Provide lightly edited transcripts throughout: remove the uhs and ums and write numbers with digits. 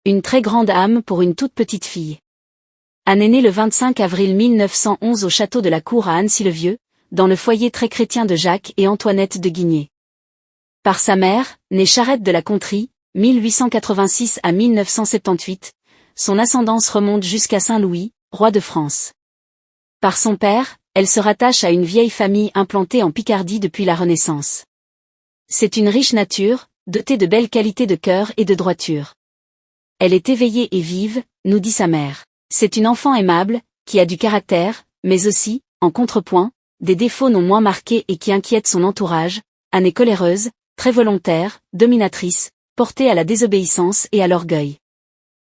Une très grande âme pour une toute petite fille. Anne est née le 25 avril 1911 au château de la Cour à Annecy-le-Vieux, dans le foyer très chrétien de Jacques et Antoinette de Guigné. Par sa mère, née Charette de la Contrie, 1886 à 1978, son ascendance remonte jusqu'à Saint-Louis, roi de France. Par son père, elle se rattache à une vieille famille implantée en Picardie depuis la Renaissance. C'est une riche nature, dotée de belles qualités de cœur et de droiture. Elle est éveillée et vive, nous dit sa mère. C'est une enfant aimable, qui a du caractère, mais aussi, en contrepoint, des défauts non moins marqués et qui inquiètent son entourage. Anne est coléreuse, très volontaire, dominatrice, portée à la désobéissance et à l'orgueil.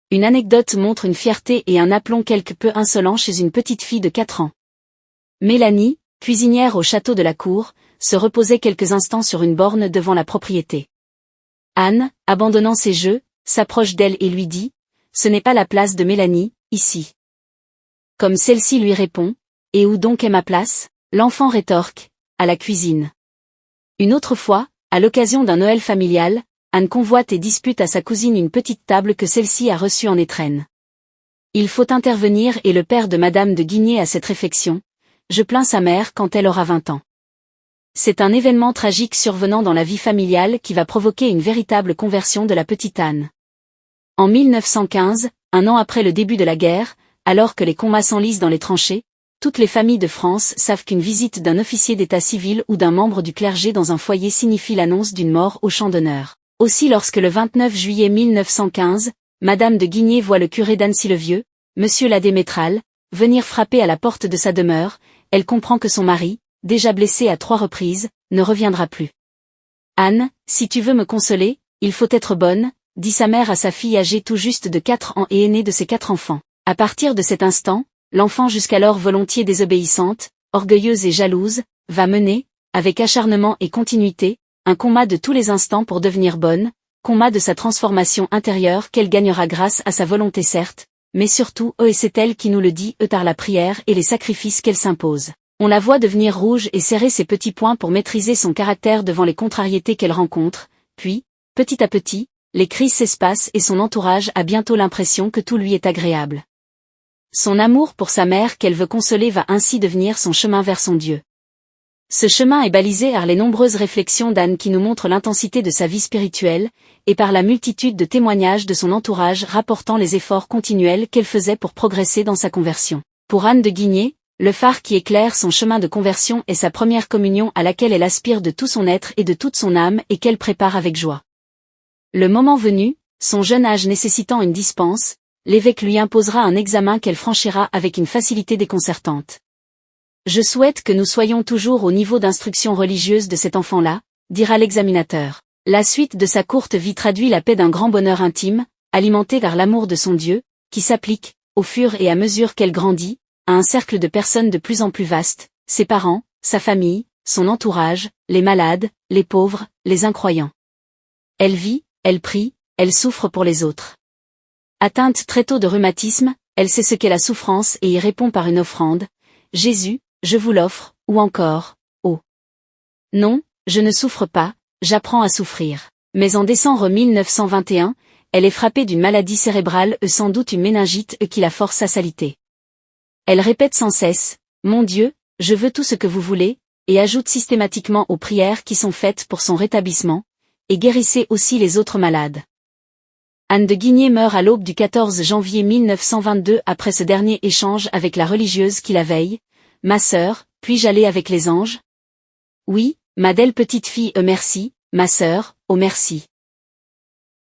Une anecdote montre une fierté et un aplomb quelque peu insolent chez une petite fille de 4 ans. Mélanie, cuisinière au château de la Cour, se reposait quelques instants sur une borne devant la propriété. Anne, abandonnant ses jeux, s'approche d'elle et lui dit « Ce n'est pas la place de Mélanie, ici. » Comme celle-ci lui répond « Et où donc est ma place ?» L'enfant rétorque « À la cuisine. » Une autre fois, à l'occasion d'un Noël familial, Anne convoite et dispute à sa cousine une petite table que celle-ci a reçue en étrenne. Il faut intervenir et le père de Madame de Guigné à cette réflexion « Je plains sa mère quand elle aura 20 ans. » C'est un événement tragique survenant dans la vie familiale qui va provoquer une véritable conversion de la petite Anne. En 1915, un an après le début de la guerre, alors que les combats s'enlisent dans les tranchées, toutes les familles de France savent qu'une visite d'un officier d'état civil ou d'un membre du clergé dans un foyer signifie l'annonce d'une mort au champ d'honneur. Aussi lorsque le 29 juillet 1915, Madame de Guigné voit le curé d'Annecy-le-Vieux, Monsieur l'abbé Métral, venir frapper à la porte de sa demeure, elle comprend que son mari, déjà blessé à 3 reprises, ne reviendra plus. « Anne, si tu veux me consoler, il faut être bonne », dit sa mère à sa fille âgée tout juste de 4 ans et aînée de ses 4 enfants. À partir de cet instant, l'enfant jusqu'alors volontiers désobéissante, orgueilleuse et jalouse, va mener, avec acharnement et continuité, un combat de tous les instants pour devenir bonne, combat de sa transformation intérieure qu'elle gagnera grâce à sa volonté certes, mais surtout et c'est elle qui nous le dit par la prière et les sacrifices qu'elle s'impose. On la voit devenir rouge et serrer ses petits poings pour maîtriser son caractère devant les contrariétés qu'elle rencontre, puis, petit à petit, les crises s'espacent et son entourage a bientôt l'impression que tout lui est agréable. Son amour pour sa mère qu'elle veut consoler va ainsi devenir son chemin vers son Dieu. Ce chemin est balisé par les nombreuses réflexions d'Anne qui nous montrent l'intensité de sa vie spirituelle, et par la multitude de témoignages de son entourage rapportant les efforts continuels qu'elle faisait pour progresser dans sa conversion. Pour Anne de Guigné, le phare qui éclaire son chemin de conversion est sa première communion à laquelle elle aspire de tout son être et de toute son âme et qu'elle prépare avec joie. Le moment venu, son jeune âge nécessitant une dispense, l'évêque lui imposera un examen qu'elle franchira avec une facilité déconcertante. « Je souhaite que nous soyons toujours au niveau d'instruction religieuse de cet enfant-là », dira l'examinateur. La suite de sa courte vie traduit la paix d'un grand bonheur intime, alimenté par l'amour de son Dieu, qui s'applique, au fur et à mesure qu'elle grandit, à un cercle de personnes de plus en plus vaste, ses parents, sa famille, son entourage, les malades, les pauvres, les incroyants. Elle vit, elle prie, elle souffre pour les autres. Atteinte très tôt de rhumatisme, elle sait ce qu'est la souffrance et y répond par une offrande. « Jésus, je vous l'offre », ou encore « Oh non, je ne souffre pas, j'apprends à souffrir ». Mais en décembre 1921, elle est frappée d'une maladie cérébrale sans doute une méningite qui la force à s'aliter. Elle répète sans cesse « Mon Dieu, je veux tout ce que vous voulez », et ajoute systématiquement aux prières qui sont faites pour son rétablissement, « Et guérissez aussi les autres malades ». Anne de Guigné meurt à l'aube du 14 janvier 1922 après ce dernier échange avec la religieuse qui la veille. « Ma sœur, puis-je aller avec les anges ?»« Oui, ma belle petite fille, merci, ma sœur, oh merci. »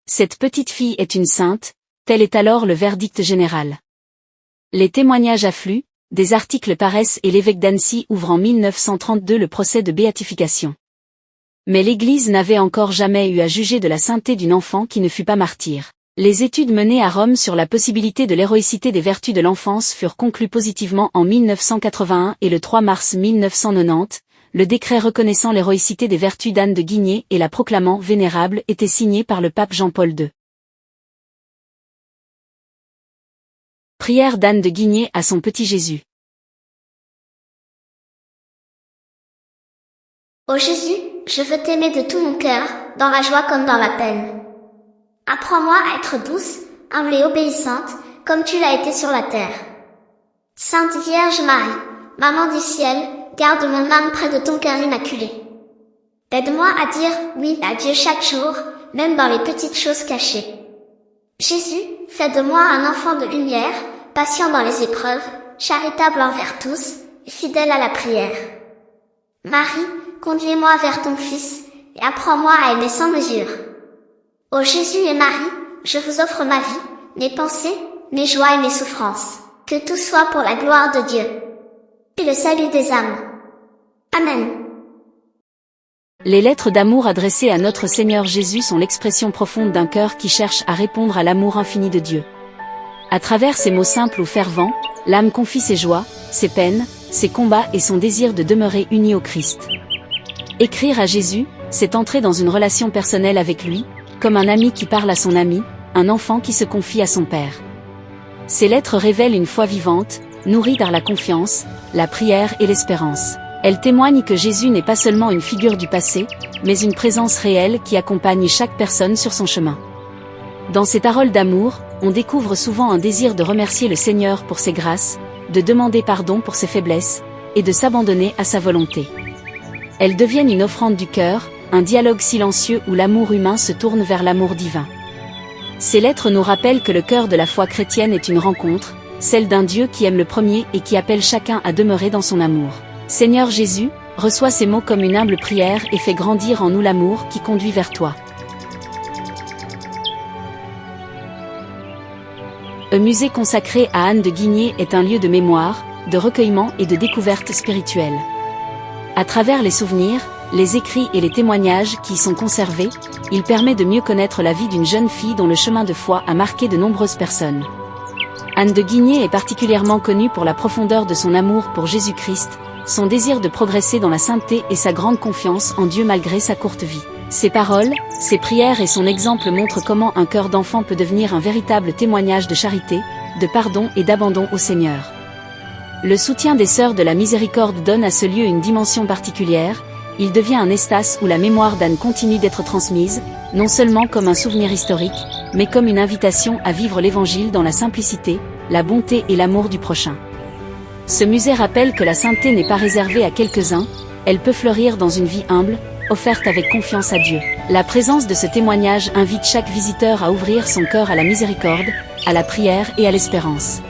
Cette petite fille est une sainte, tel est alors le verdict général. Les témoignages affluent, des articles paraissent et l'évêque d'Annecy ouvre en 1932 le procès de béatification. Mais l'Église n'avait encore jamais eu à juger de la sainteté d'une enfant qui ne fut pas martyre. Les études menées à Rome sur la possibilité de l'héroïcité des vertus de l'enfance furent conclues positivement en 1981 et le 3 mars 1990, le décret reconnaissant l'héroïcité des vertus d'Anne de Guigné et la proclamant vénérable était signé par le pape Jean-Paul II. Prière d'Anne de Guigné à son petit Jésus. Ô Jésus, je veux t'aimer de tout mon cœur, dans la joie comme dans la peine. Apprends-moi à être douce, humble et obéissante, comme tu l'as été sur la terre. Sainte Vierge Marie, Maman du ciel, garde mon âme près de ton cœur immaculé. Aide-moi à dire oui à Dieu chaque jour, même dans les petites choses cachées. Jésus, fais de moi un enfant de lumière, patient dans les épreuves, charitable envers tous, fidèle à la prière. Marie, conduis-moi vers ton Fils, et apprends-moi à aimer sans mesure. Ô Jésus et Marie, je vous offre ma vie, mes pensées, mes joies et mes souffrances. Que tout soit pour la gloire de Dieu et le salut des âmes. Amen. Les lettres d'amour adressées à notre Seigneur Jésus sont l'expression profonde d'un cœur qui cherche à répondre à l'amour infini de Dieu. À travers ces mots simples ou fervents, l'âme confie ses joies, ses peines, ses combats et son désir de demeurer unie au Christ. Écrire à Jésus, c'est entrer dans une relation personnelle avec lui, comme un ami qui parle à son ami, un enfant qui se confie à son père. Ces lettres révèlent une foi vivante, nourrie par la confiance, la prière et l'espérance. Elles témoignent que Jésus n'est pas seulement une figure du passé, mais une présence réelle qui accompagne chaque personne sur son chemin. Dans ces paroles d'amour, on découvre souvent un désir de remercier le Seigneur pour ses grâces, de demander pardon pour ses faiblesses, et de s'abandonner à sa volonté. Elles deviennent une offrande du cœur, un dialogue silencieux où l'amour humain se tourne vers l'amour divin. Ces lettres nous rappellent que le cœur de la foi chrétienne est une rencontre, celle d'un Dieu qui aime le premier et qui appelle chacun à demeurer dans son amour. Seigneur Jésus, reçois ces mots comme une humble prière et fais grandir en nous l'amour qui conduit vers toi. Un musée consacré à Anne de Guigné est un lieu de mémoire, de recueillement et de découverte spirituelle. À travers les souvenirs, les écrits et les témoignages qui y sont conservés, il permet de mieux connaître la vie d'une jeune fille dont le chemin de foi a marqué de nombreuses personnes. Anne de Guigné est particulièrement connue pour la profondeur de son amour pour Jésus-Christ, son désir de progresser dans la sainteté et sa grande confiance en Dieu malgré sa courte vie. Ses paroles, ses prières et son exemple montrent comment un cœur d'enfant peut devenir un véritable témoignage de charité, de pardon et d'abandon au Seigneur. Le soutien des Sœurs de la Miséricorde donne à ce lieu une dimension particulière. Il devient un espace où la mémoire d'Anne continue d'être transmise, non seulement comme un souvenir historique, mais comme une invitation à vivre l'Évangile dans la simplicité, la bonté et l'amour du prochain. Ce musée rappelle que la sainteté n'est pas réservée à quelques-uns, elle peut fleurir dans une vie humble, offerte avec confiance à Dieu. La présence de ce témoignage invite chaque visiteur à ouvrir son cœur à la miséricorde, à la prière et à l'espérance.